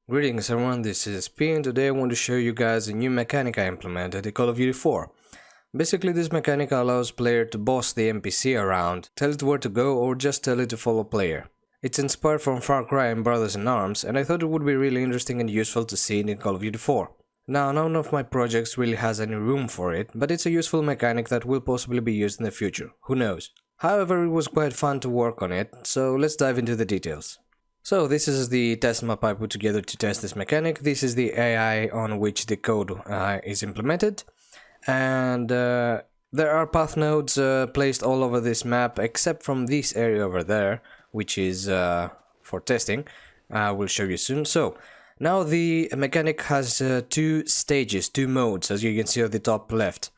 Greetings everyone, this is P and today I want to show you guys a new mechanic I implemented in Call of Duty 4. Basically this mechanic allows player to boss the NPC around, tell it where to go or just tell it to follow player. It's inspired from Far Cry and Brothers in Arms and I thought it would be really interesting and useful to see it in Call of Duty 4. Now none of my projects really has any room for it, but it's a useful mechanic that will possibly be used in the future, who knows. However, it was quite fun to work on it, so let's dive into the details. So this is the test map I put together to test this mechanic. This is the AI on which the code is implemented, and there are path nodes placed all over this map except from this area over there, which is for testing. I will show you soon. So now the mechanic has two stages, two modes, as you can see at the top left.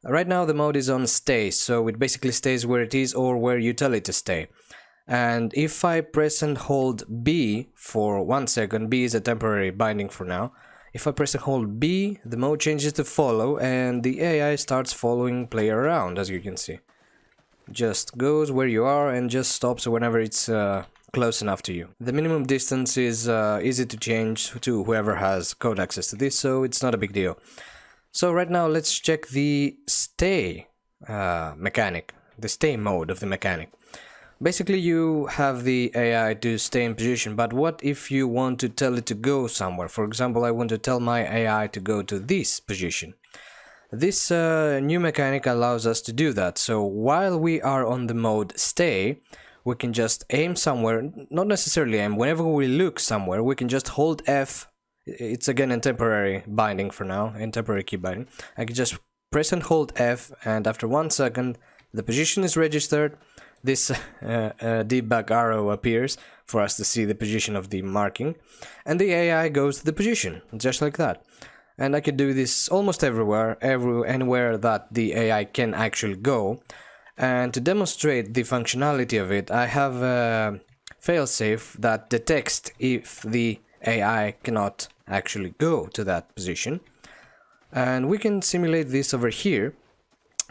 Right now the mode is on stay, so it basically stays where it is or where you tell it to stay. And if I press and hold B for 1 second, B is a temporary binding for now. If I press and hold B, the mode changes to follow and the AI starts following player around, as you can see. Just goes where you are and just stops whenever it's close enough to you. The minimum distance is easy to change to whoever has code access to this, so it's not a big deal. So right now let's check the stay mechanic, the stay mode of the mechanic. Basically you have the AI to stay in position, but what if you want to tell it to go somewhere? For example, I want to tell my AI to go to this position. This new mechanic allows us to do that, so while we are on the mode stay, we can just aim somewhere, not necessarily aim, whenever we look somewhere, we can just hold F. It's again in temporary binding for now, in temporary key binding. I can just press and hold F, and after 1 second, the position is registered. This debug arrow appears for us to see the position of the marking, and the AI goes to the position, just like that. And I can do this almost everywhere, anywhere that the AI can actually go. And to demonstrate the functionality of it, I have a failsafe that detects if the AI cannot actually go to that position. And we can simulate this over here,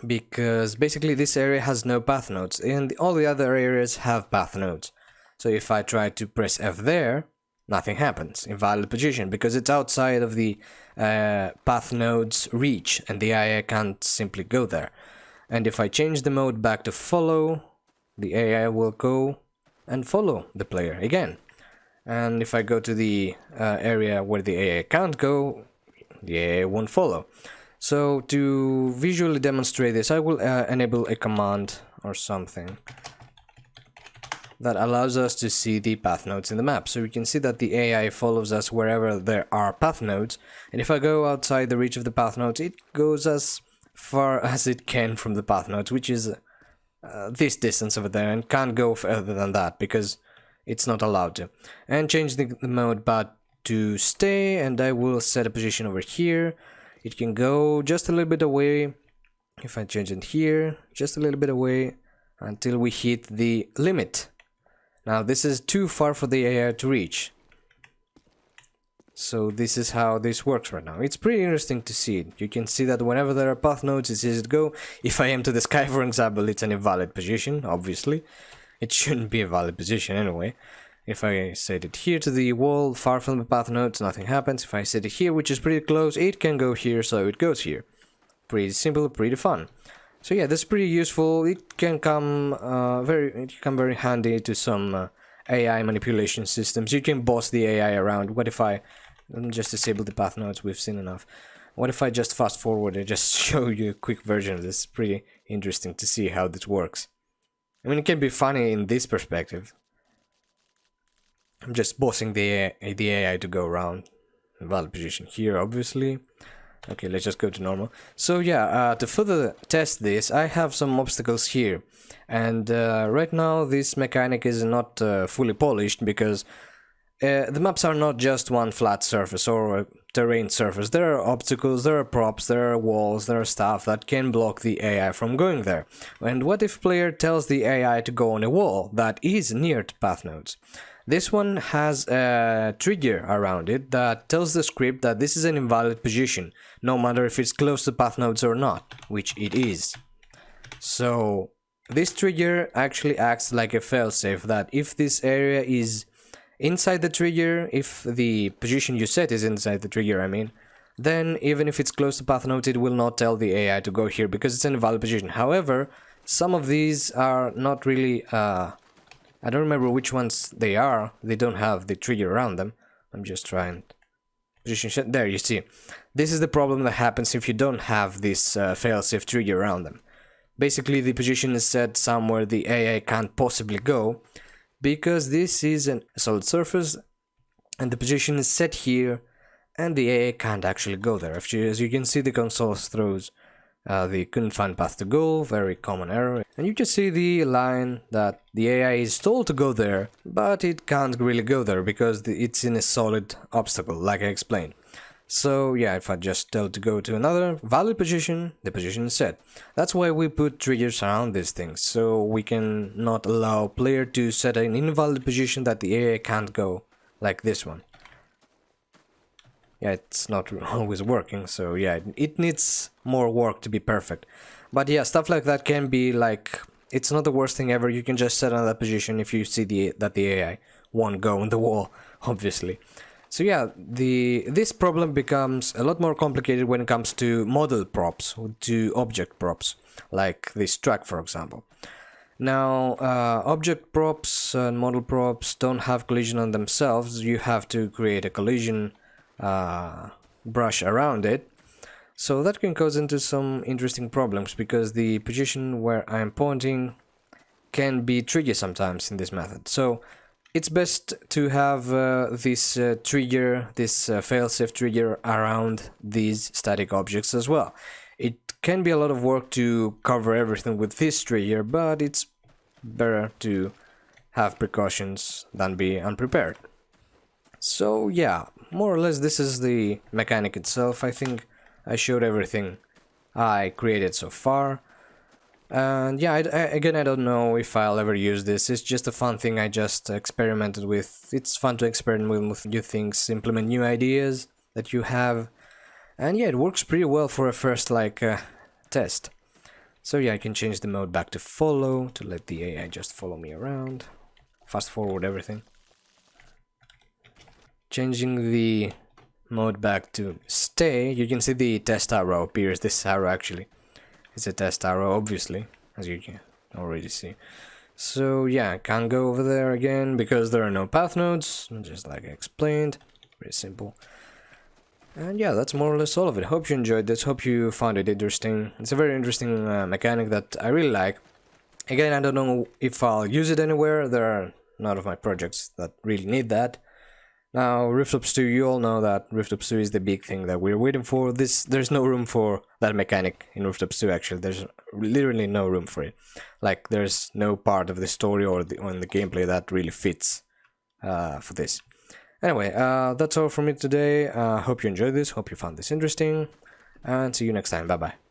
because basically this area has no path nodes and all the other areas have path nodes. So if I try to press F there, nothing happens, invalid position, because it's outside of the path nodes reach and the AI can't simply go there. And if I change the mode back to follow, the AI will go and follow the player again. And if I go to the area where the AI can't go, the AI won't follow. So to visually demonstrate this, I will enable a command or something that allows us to see the path nodes in the map. So we can see that the AI follows us wherever there are path nodes, and if I go outside the reach of the path nodes, it goes as far as it can from the path nodes, which is this distance over there, and can't go further than that because it's not allowed to. And change the mode back to stay, and I will set a position over here. It can go just a little bit away. If I change it here, just a little bit away until we hit the limit. Now this is too far for the AI to reach. So this is how this works right now. It's pretty interesting to see it. You can see that whenever there are path nodes, it's easy to go. If I aim to the sky, for example, it's an invalid position, obviously. It shouldn't be a valid position anyway. If I set it here to the wall, far from the path nodes, nothing happens. If I set it here, which is pretty close, it can go here, so it goes here. Pretty simple, pretty fun. So yeah, that's pretty useful. It can come very handy to some AI manipulation systems. You can boss the AI around. What if I just disable the path nodes? We've seen enough. What if I just fast forward and just show you a quick version of this? Pretty interesting to see how this works. I mean, it can be funny in this perspective. I'm just bossing the AI to go around. Valid position here, obviously. Okay, let's just go to normal. So yeah, to further test this, I have some obstacles here. And right now this mechanic is not fully polished because the maps are not just one flat surface or a terrain surface. There are obstacles, there are props, there are walls, there are stuff that can block the AI from going there. And what if player tells the AI to go on a wall that is near to path nodes? This one has a trigger around it that tells the script that this is an invalid position, no matter if it's close to path nodes or not, which it is. So this trigger actually acts like a failsafe that if this area is inside the trigger, if the position you set is inside the trigger, I mean, then even if it's close to path node, it will not tell the AI to go here because it's an invalid position. However, some of these are not really, I don't remember which ones they are. They don't have the trigger around them. I'm just trying position. There, you see. This is the problem that happens if you don't have this failsafe trigger around them. Basically, the position is set somewhere the AI can't possibly go, because this is a solid surface and the position is set here and the AA can't actually go there. As you can see, the console throws the couldn't find path to goal, very common error. And you just see the line that the AI is told to go there, but it can't really go there because it's in a solid obstacle, like I explained. So yeah, if I just tell it to go to another valid position, the position is set. That's why we put triggers around these things, so we can not allow player to set an invalid position that the AI can't go, like this one. Yeah, it's not always working, so yeah, it needs more work to be perfect. But yeah, stuff like that can be like, it's not the worst thing ever. You can just set another position if you see that the AI won't go on the wall, obviously. So yeah, this problem becomes a lot more complicated when it comes to model props, to object props, like this truck, for example. Now, object props and model props don't have collision on themselves. You have to create a collision brush around it. So that can cause into some interesting problems, because the position where I'm pointing can be tricky sometimes in this method. So it's best to have this trigger, this failsafe trigger around these static objects as well. It can be a lot of work to cover everything with this trigger, but it's better to have precautions than be unprepared. So yeah, more or less this is the mechanic itself. I think I showed everything I created so far. And yeah, again, I don't know if I'll ever use this. It's just a fun thing I just experimented with. It's fun to experiment with new things, implement new ideas that you have. And yeah, it works pretty well for a first test. So yeah, I can change the mode back to follow to let the AI just follow me around. Fast forward everything. Changing the mode back to stay, you can see the test arrow appears. This arrow actually, it's a test arrow, obviously, as you can already see. So yeah, I can't go over there again because there are no path nodes, just like I explained. Pretty simple. And yeah, that's more or less all of it. Hope you enjoyed this, hope you found it interesting. It's a very interesting mechanic that I really like. Again, I don't know if I'll use it anywhere. There are none of my projects that really need that. Now, Rooftop 2, you all know that Rooftop 2 is the big thing that we're waiting for. There's no room for that mechanic in Rooftop 2, actually. There's literally no room for it. Like, there's no part of the story or the gameplay that really fits for this. Anyway, that's all from me today. Hope you enjoyed this, hope you found this interesting, and see you next time. Bye-bye.